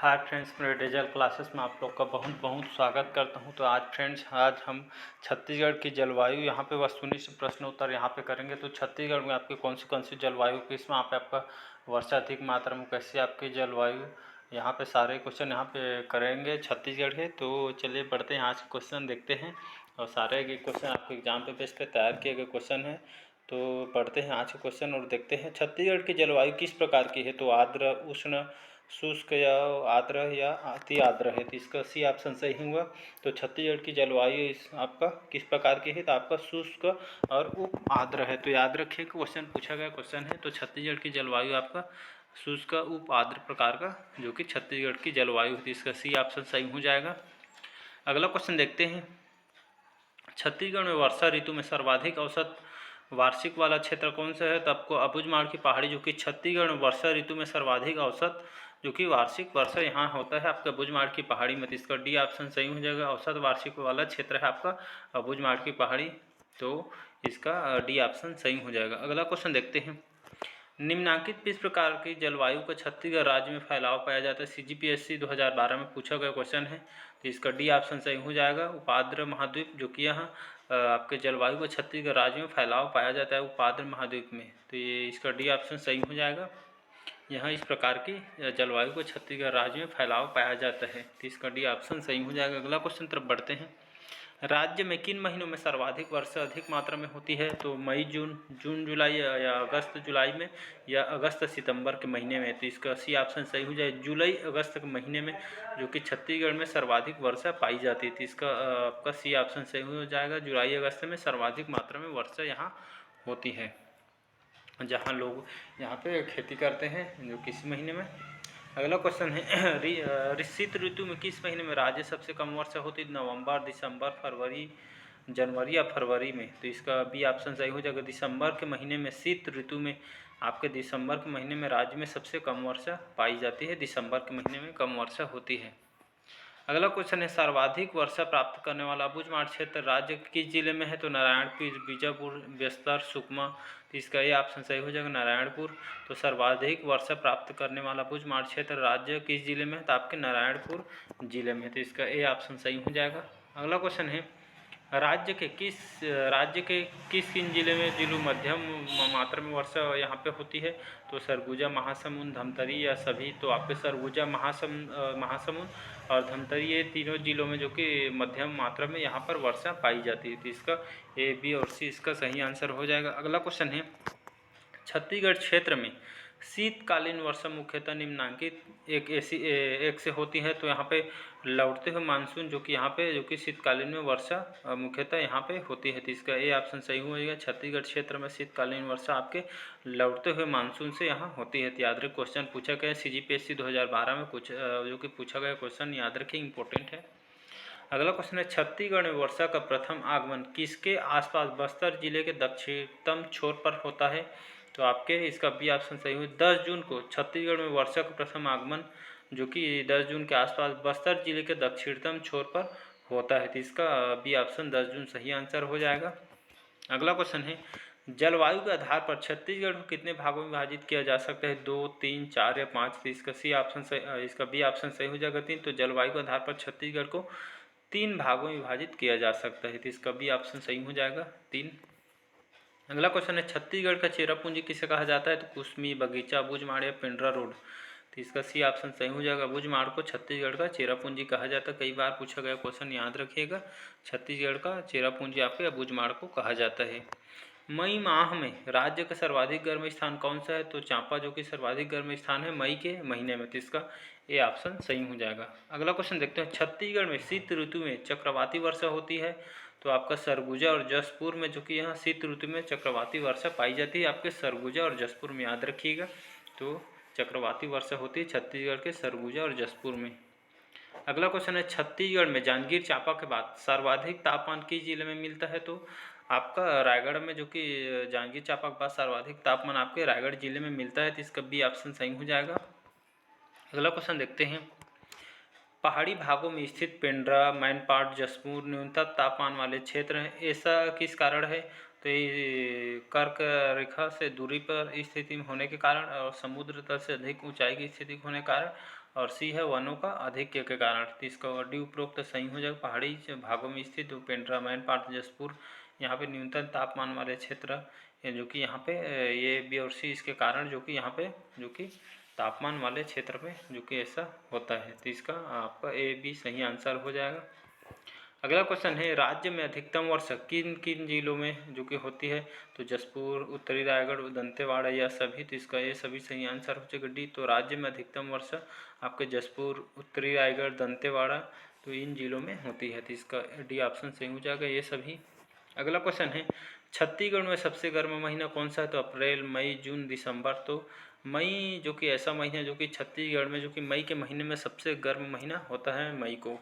Hi friends, मेरे digital classes में आप लोग का बहुत बहुत स्वागत करता हूं। तो आज फ्रेंड्स, आज हम छत्तीसगढ़ की जलवायु यहाँ पे वस्तुनिष्ठ प्रश्न उत्तर यहाँ पे करेंगे। तो छत्तीसगढ़ में आपकी कौन सी जलवायु किस में आपका वर्षा अधिक मात्रा में, कैसी आपकी जलवायु, यहाँ पे सारे क्वेश्चन यहाँ पे करेंगे छत्तीसगढ़ के। तो चलिए बढ़ते हैं, आज के क्वेश्चन देखते हैं। और सारे क्वेश्चन आपके एग्जाम पे बेस पे तैयार किए गए क्वेश्चन हैं। तो पढ़ते हैं आज के क्वेश्चन और देखते हैं छत्तीसगढ़ की जलवायु किस प्रकार की है। तो आर्द्र, उष्ण, शुष्क या आर्द्र या अति आर्द्र है। तो इसका सी ऑप्शन सही हुआ। तो छत्तीसगढ़ की जलवायु आपका किस प्रकार की है, तो आपका शुष्क और उप आर्द्र है। तो याद रखिए, क्वेश्चन पूछा गया क्वेश्चन है। तो छत्तीसगढ़ की जलवायु आपका शुष्क उप आर्द्र प्रकार का जो कि छत्तीसगढ़ की जलवायु है। इसका सी ऑप्शन सही हो जाएगा। अगला क्वेश्चन देखते हैं, छत्तीसगढ़ में वर्षा ऋतु में सर्वाधिक औसत वार्षिक वाला क्षेत्र कौन सा है। तो आपको अबूझमाड़ की पहाड़ी जो कि छत्तीसगढ़ में वर्षा ऋतु में सर्वाधिक औसत जो कि वार्षिक वर्षा यहाँ होता है आपका अबूझमाड़ की पहाड़ी में। तो इसका डी ऑप्शन सही हो जाएगा। औसत वार्षिक वाला क्षेत्र है आपका अबूझमाड़ की पहाड़ी, तो इसका डी ऑप्शन सही हो जाएगा। अगला क्वेश्चन देखते हैं, निम्नांकित किस प्रकार की जलवायु का छत्तीसगढ़ राज्य में फैलाव पाया जाता है। CGPSC 2012 में पूछा गया क्वेश्चन है। तो इसका डी ऑप्शन सही हो जाएगा। उपाद्र महाद्वीप जो कि यहाँ आपके जलवायु का छत्तीसगढ़ राज्य में फैलाव पाया जाता है उपाद्र महाद्वीप में। तो ये इसका डी ऑप्शन सही हो जाएगा। यहाँ इस प्रकार की जलवायु को छत्तीसगढ़ राज्य में फैलाव पाया जाता है। तो इसका डी ऑप्शन सही हो जाएगा। अगला क्वेश्चन तरफ बढ़ते हैं, राज्य में किन महीनों में सर्वाधिक वर्षा अधिक मात्रा में होती है। तो मई जून जुलाई या अगस्त जुलाई में या अगस्त सितंबर के महीने में। तो इसका सी ऑप्शन सही हो जाए, जुलाई अगस्त के महीने में जो कि छत्तीसगढ़ में सर्वाधिक वर्षा पाई जाती है। तो इसका आपका सी ऑप्शन सही हो जाएगा। जुलाई अगस्त में सर्वाधिक मात्रा में वर्षा यहाँ होती है, जहाँ लोग यहाँ पे खेती करते हैं, जो किस महीने में। अगला क्वेश्चन है, शीत ऋतु में किस महीने में राज्य सबसे कम वर्षा होती है। नवंबर, दिसंबर, फरवरी, जनवरी या फरवरी में। तो इसका बी ऑप्शन सही हो जाएगा। दिसंबर के महीने में, शीत ऋतु में आपके दिसंबर के महीने में राज्य में सबसे कम वर्षा पाई जाती है। दिसंबर के महीने में कम वर्षा होती है। अगला क्वेश्चन है, सर्वाधिक वर्षा प्राप्त करने वाला अबूझमाड़ क्षेत्र राज्य किस जिले में है। तो नारायणपुर, बीजापुर, बस्तर, सुकमा। तो इसका ये ऑप्शन सही हो जाएगा, नारायणपुर। तो सर्वाधिक वर्षा प्राप्त करने वाला अबूझमाड़ क्षेत्र राज्य किस जिले में है, तो आपके नारायणपुर जिले में। तो इसका ए ऑप्शन सही हो जाएगा। अगला क्वेश्चन है, राज्य के किस किन जिले में मध्यम मात्रा में वर्षा यहाँ पे होती है। तो सरगुजा, महासमुंद, धमतरी या सभी। तो आपके सरगुजा, महासमुंद और धमतरी, ये तीनों जिलों में जो कि मध्यम मात्रा में यहाँ पर वर्षा पाई जाती है। तो इसका ए, बी और सी इसका सही आंसर हो जाएगा। अगला क्वेश्चन है, छत्तीसगढ़ क्षेत्र में शीतकालीन वर्षा मुख्यतः निम्नांकित एक से होती है। तो यहाँ पे लौटते हुए मानसून जो कि यहाँ पे जो कि शीतकालीन में वर्षा मुख्यतः यहाँ पे होती है। तो इसका ए ऑप्शन सही हो जाएगा। छत्तीसगढ़ क्षेत्र में शीतकालीन वर्षा आपके लौटते हुए मानसून से यहाँ होती है। तो याद रखिए, क्वेश्चन पूछा गया CGPSC 2012 में जो कि पूछा गया क्वेश्चन, याद रखिए, इंपॉर्टेंट है। अगला क्वेश्चन है, छत्तीसगढ़ में वर्षा का प्रथम आगमन किसके आसपास बस्तर जिले के दक्षिणतम छोर पर होता है। तो आपके इसका बी ऑप्शन सही हुई। 10 जून को छत्तीसगढ़ में वर्षा का प्रथम आगमन जो कि 10 जून के आसपास बस्तर जिले के दक्षिणतम छोर पर होता है। तो इसका बी ऑप्शन 10 जून सही आंसर हो जाएगा। अगला क्वेश्चन है, जलवायु के आधार पर छत्तीसगढ़ को कितने भागों में विभाजित किया जा सकता है। 2, 3, 4 या 5। तो इसका सी ऑप्शन सही, इसका बी ऑप्शन सही हो जाएगा 3। तो जलवायु के आधार पर छत्तीसगढ़ को 3 भागों में विभाजित किया जा सकता है। तो इसका बी ऑप्शन सही हो जाएगा 3। अगला क्वेश्चन है, छत्तीसगढ़ का चेरापूंजी किसे कहा जाता है। तो कुसमी, बगीचा, अबूझमाड़ या पिंडरा रोड। तो इसका सी ऑप्शन सही हो जाएगा। अबूझमाड़ को छत्तीसगढ़ का चेरापूंजी कहा जाता है। कई बार पूछा गया क्वेश्चन, याद रखिएगा, छत्तीसगढ़ का चेरापूंजी आपके अबूझमाड़ को कहा जाता है। मई माह में राज्य का सर्वाधिक गर्म स्थान कौन सा है। तो चांपा जो कि सर्वाधिक गर्म स्थान है मई के महीने में। तो इसका ए ऑप्शन सही हो जाएगा। अगला क्वेश्चन देखते हैं, छत्तीसगढ़ में शीत ऋतु में चक्रवाती वर्षा होती है। तो आपका सरगुजा और जसपुर में जो कि यहाँ शीत ऋतु में चक्रवाती वर्षा पाई जाती है। आपके सरगुजा और जसपुर में, याद रखिएगा। तो चक्रवाती वर्षा होती है छत्तीसगढ़ के सरगुजा और जसपुर में। अगला क्वेश्चन है, छत्तीसगढ़ में जांजगीर चांपा के बाद सर्वाधिक तापमान किस जिले में मिलता है। तो आपका रायगढ़ में जो कि जांजगीर चांपा के बाद सर्वाधिक तापमान आपके रायगढ़ जिले में मिलता है। तो इसका बी ऑप्शन सही हो जाएगा। अगला क्वेश्चन देखते हैं, पहाड़ी भागों में स्थित पेंड्रा, मैनपाट, जसपुर न्यूनतम तापमान वाले क्षेत्र हैं, ऐसा किस कारण है। तो ये कर्क रेखा से दूरी पर स्थिति में होने के कारण और समुद्र तल से अधिक ऊंचाई की स्थिति होने के कारण, और सी है वनों का आधिक्य के कारण। तो इसका डी उपरोक्त सही हो जाएगा। पहाड़ी भागों में स्थित पेंड्रा मैनपाट जसपुर, यहाँ पे न्यूनतम तापमान वाले क्षेत्र जो कि यहाँ पे ये बी और सी इसके कारण जो कि यहाँ पे जो कि तापमान वाले क्षेत्र में जो कि ऐसा होता है। तो इसका आपका ए बी सही आंसर हो जाएगा। अगला क्वेश्चन है, राज्य में अधिकतम वर्षा किन किन जिलों में जो कि होती है? तो जसपुर, उत्तरी रायगढ़, दंतेवाड़ा या सभी? तो इसका ये सभी सही आंसर हो जाएगा डी। तो राज्य में अधिकतम वर्षा आपके जसपुर, उत्तरी रायगढ़, दंतेवाड़ा तो इन जिलों में होती है। तो इसका डी ऑप्शन सही हो जाएगा ये सभी। अगला क्वेश्चन है, छत्तीसगढ़ में सबसे गर्म महीना कौन सा है? तो अप्रैल, मई, जून, दिसंबर। तो मई जो कि ऐसा महीना है जो कि छत्तीसगढ़ में जो कि मई के महीने में सबसे गर्म महीना होता है मई को,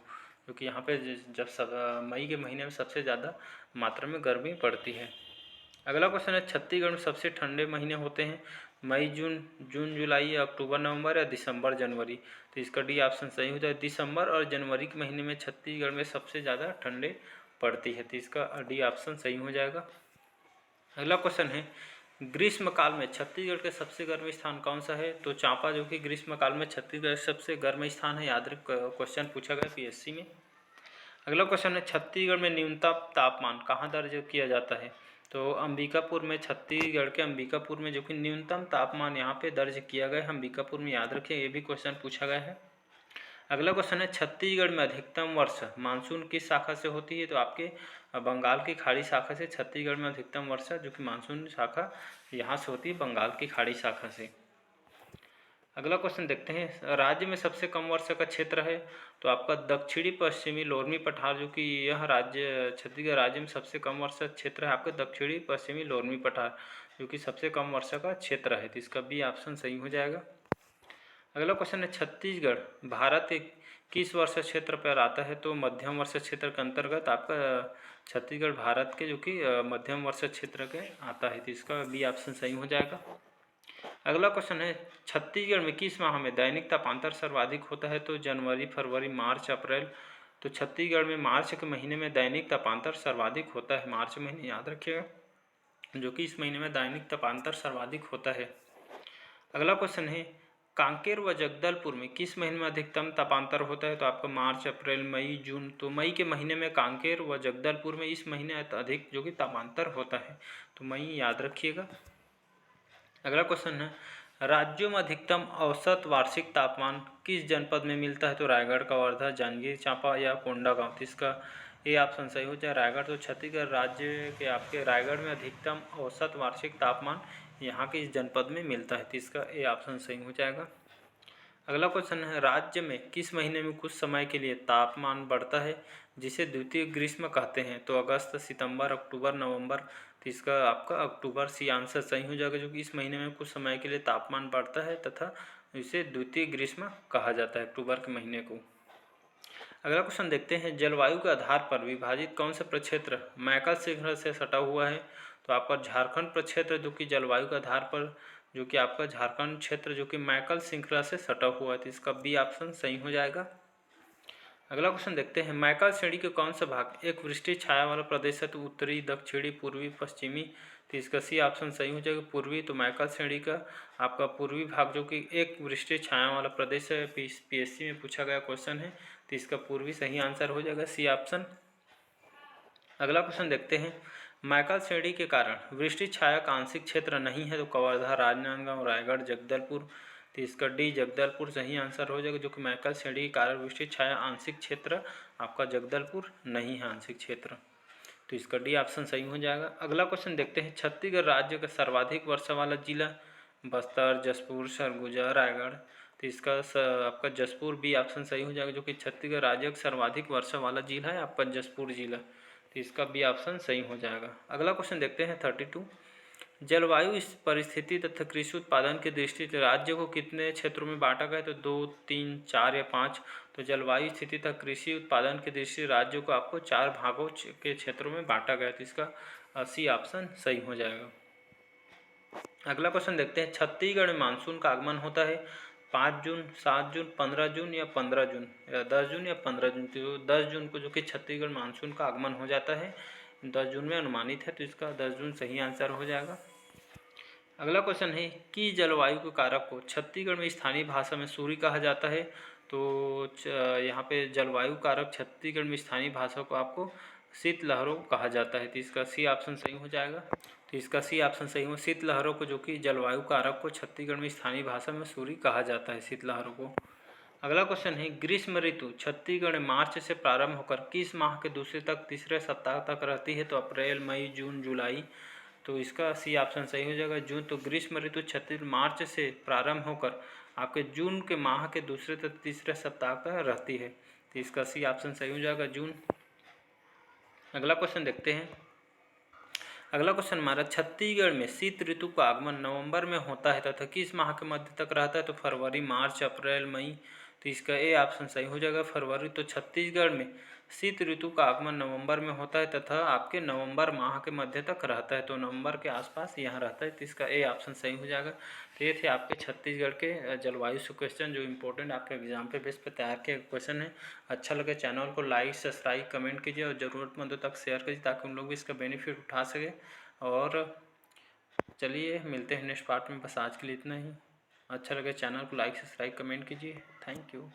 जो कि यहाँ पे जब मई के महीने में सबसे ज़्यादा मात्रा में गर्मी पड़ती है। अगला क्वेश्चन है, छत्तीसगढ़ में सबसे ठंडे महीने होते हैं मई, जून जुलाई, अक्टूबर नवंबर या दिसंबर जनवरी? तो इसका डी ऑप्शन सही हो जाए। दिसंबर और जनवरी के महीने में छत्तीसगढ़ में सबसे ज़्यादा ठंडे पड़ती है। तो इसका डी ऑप्शन सही हो जाएगा। अगला क्वेश्चन है, ग्रीष्म काल में छत्तीसगढ़ के सबसे गर्म स्थान कौन सा है? तो चांपा जो कि ग्रीष्म काल में छत्तीसगढ़ सबसे गर्म स्थान है। याद रख, क्वेश्चन पूछा गया पीएससी में। अगला क्वेश्चन है, छत्तीसगढ़ में न्यूनतम तापमान कहाँ दर्ज किया जाता है? तो अंबिकापुर में, छत्तीसगढ़ के अंबिकापुर में जो कि न्यूनतम तापमान यहाँ पे दर्ज किया गया है अंबिकापुर में। याद रखिए, ये भी क्वेश्चन पूछा गया है। अगला क्वेश्चन है, छत्तीसगढ़ में अधिकतम वर्षा मानसून किस शाखा से होती है? तो आपके बंगाल की खाड़ी शाखा से छत्तीसगढ़ में अधिकतम वर्षा जो कि मानसून शाखा यहाँ से होती है, बंगाल की खाड़ी शाखा से। अगला क्वेश्चन देखते हैं, राज्य में सबसे कम वर्षा का क्षेत्र है? तो आपका दक्षिणी पश्चिमी लोरमी पठार जो कि यह राज्य छत्तीसगढ़ राज्य में सबसे कम वर्षा क्षेत्र है आपका दक्षिणी पश्चिमी लोरमी पठार जो कि सबसे कम वर्षा का क्षेत्र है। तो इसका बी ऑप्शन सही हो जाएगा। अगला क्वेश्चन है, छत्तीसगढ़ भारत के किस वर्षा क्षेत्र पर आता है? तो मध्यम वर्षा क्षेत्र के अंतर्गत आपका छत्तीसगढ़ भारत के जो कि मध्यम वर्षा क्षेत्र के आता है। तो इसका बी ऑप्शन सही हो जाएगा। अगला क्वेश्चन है, छत्तीसगढ़ में किस माह में दैनिक तापांतर सर्वाधिक होता है? तो जनवरी, फरवरी, मार्च, अप्रैल। तो छत्तीसगढ़ में मार्च के महीने में दैनिक तापांतर सर्वाधिक होता है। मार्च महीने याद रखिएगा, जो कि इस महीने में दैनिक तापांतर सर्वाधिक होता है। अगला क्वेश्चन है, कांकेर व जगदलपुर में किस महीने में अधिकतम तापांतर होता है? तो आपका मार्च, अप्रैल, मई, जून। तो मई के महीने में कांकेर व जगदलपुर में इस महीने अधिक जो कि तापांतर होता है। तो मई याद रखिएगा। अगला क्वेश्चन है, राज्यों में अधिकतम औसत वार्षिक तापमान किस जनपद में मिलता है? तो रायगढ़, कवर्धा, जांजगीर चांपा या कोंडागांव? तो इसका ए ऑप्शन सही हो जाए रायगढ़। तो छत्तीसगढ़ राज्य के आपके रायगढ़ में अधिकतम औसत वार्षिक तापमान यहाँ के इस जनपद में मिलता है। तो इसका ए ऑप्शन सही हो जाएगा। अगला क्वेश्चन है, राज्य में किस महीने में कुछ समय के लिए तापमान बढ़ता है जिसे द्वितीय ग्रीष्म कहते हैं? तो अगस्त, सितंबर, अक्टूबर, नवंबर। तो इसका आपका अक्टूबर सी आंसर सही हो जाएगा, जो कि इस महीने में कुछ समय के लिए तापमान बढ़ता है तथा इसे द्वितीय ग्रीष्म कहा जाता है, अक्टूबर के महीने को। अगला क्वेश्चन देखते हैं, जलवायु के आधार पर विभाजित कौन सा प्रक्षेत्र मैकल श्रृंखला से सटा हुआ है? तो आपका झारखंड प्रक्षेत्र जो कि जलवायु के आधार पर जो कि आपका झारखंड क्षेत्र जो कि मैकल श्रृंखला से सटा हुआ है। तो इसका बी ऑप्शन सही हो जाएगा। अगला क्वेश्चन देखते हैं, मैकल श्रेणी के कौन सा भाग एक वृष्टि छाया वाला प्रदेश है? तो उत्तरी, दक्षिणी, पूर्वी, पश्चिमी। तो इसका सी ऑप्शन सही हो जाएगा, पूर्वी। तो मैकल श्रेणी का आपका पूर्वी भाग जो कि एक वृष्टि छाया वाला प्रदेश है, पीएससी में पूछा गया क्वेश्चन है। तो इसका पूर्वी सही आंसर हो जाएगा, सी ऑप्शन। अगला क्वेश्चन देखते हैं, मैकल श्रेणी के कारण वृष्टि छाया का आंशिक क्षेत्र नहीं है? तो कवर्धा, राजनांदगांव, रायगढ़, जगदलपुर। तो इसका डी जगदलपुर सही आंसर हो जाएगा, जो कि मैकल श्रेणी के कारण वृष्टि छाया आंशिक क्षेत्र आपका जगदलपुर नहीं है आंशिक क्षेत्र। तो इसका डी ऑप्शन सही हो जाएगा। अगला क्वेश्चन देखते हैं, छत्तीसगढ़ राज्य का सर्वाधिक वर्षा वाला जिला? बस्तर, जसपुर, सरगुजा, रायगढ़। तो इसका आपका जसपुर बी ऑप्शन सही हो जाएगा, जो कि छत्तीसगढ़ राज्य का सर्वाधिक वर्षा वाला जिला है आपका जसपुर जिला। तो इसका बी ऑप्शन सही हो जाएगा। अगला क्वेश्चन देखते हैं 32, जलवायु इस परिस्थिति तथा कृषि उत्पादन की दृष्टि से राज्य को कितने क्षेत्रों में बांटा गया है? तो 2, 3, 4 या 5। तो जलवायु स्थिति तथा कृषि उत्पादन की दृष्टि राज्यों को आपको 4 भागों के क्षेत्रों में बांटा गया है। तो इसका सी ऑप्शन सही हो जाएगा। अगला क्वेश्चन देखते हैं, छत्तीसगढ़ में मानसून का आगमन होता है 5 जून, 7 जून, 15 जून या 15 जून या 10 जून या 15 जून। तो 10 जून को जो कि छत्तीसगढ़ मानसून का आगमन हो जाता है। 10 जून में अनुमानित है, तो इसका 10 जून सही आंसर हो जाएगा। अगला क्वेश्चन है कि जलवायु के कारक को छत्तीसगढ़ में स्थानीय भाषा में सूरी कहा जाता है। तो यहाँ पे जलवायु कारक छत्तीसगढ़ में स्थानीय भाषा को आपको शीतलहरों कहा जाता है, तो इसका सी ऑप्शन सही हो जाएगा। तो इसका सी ऑप्शन सही हो, शीतलहरों को, जो कि जलवायु कारक को छत्तीसगढ़ में स्थानीय भाषा में सूरी कहा जाता है, शीतलहरों को। अगला क्वेश्चन है ग्रीष्म ऋतु छत्तीसगढ़ में मार्च से प्रारंभ होकर किस माह के दूसरे तक तीसरे सप्ताह तक रहती है। तो अप्रैल, मई, जून, जुलाई। तो इसका सी ऑप्शन सही हो जाएगा, जून। तो ग्रीष्म ऋतु छत्तीसगढ़ मार्च से प्रारंभ होकर आपके जून के माह के दूसरे तक तीसरे सप्ताह तक रहती है, तो इसका सी ऑप्शन सही हो जाएगा, जून। अगला क्वेश्चन देखते हैं। अगला क्वेश्चन हमारा छत्तीसगढ़ में शीत ऋतु का आगमन नवंबर में होता है तथा किस माह के मध्य तक रहता है। तो फरवरी, मार्च, अप्रैल, मई। तो इसका ए ऑप्शन सही हो जाएगा, फरवरी। तो छत्तीसगढ़ में शीत ऋतु का आगमन नवंबर में होता है तथा आपके नवंबर माह के मध्य तक रहता है, तो नवंबर के आसपास यहाँ रहता है, तो इसका ए ऑप्शन सही हो जाएगा। तो ये थे आपके छत्तीसगढ़ के जलवायु से क्वेश्चन जो इंपॉर्टेंट आपके एग्जाम पे बेस पे तैयार किए क्वेश्चन है। अच्छा लगे चैनल को लाइक, सब्सक्राइब, कमेंट कीजिए और ज़रूरतमंदों तक शेयर कीजिए ताकि उन लोग भी इसका बेनिफिट उठा सके। और चलिए मिलते हैं नेक्स्ट पार्ट में, बस आज के लिए इतना ही। अच्छा लगे चैनल को लाइक, सब्सक्राइब, कमेंट कीजिए। Thank you.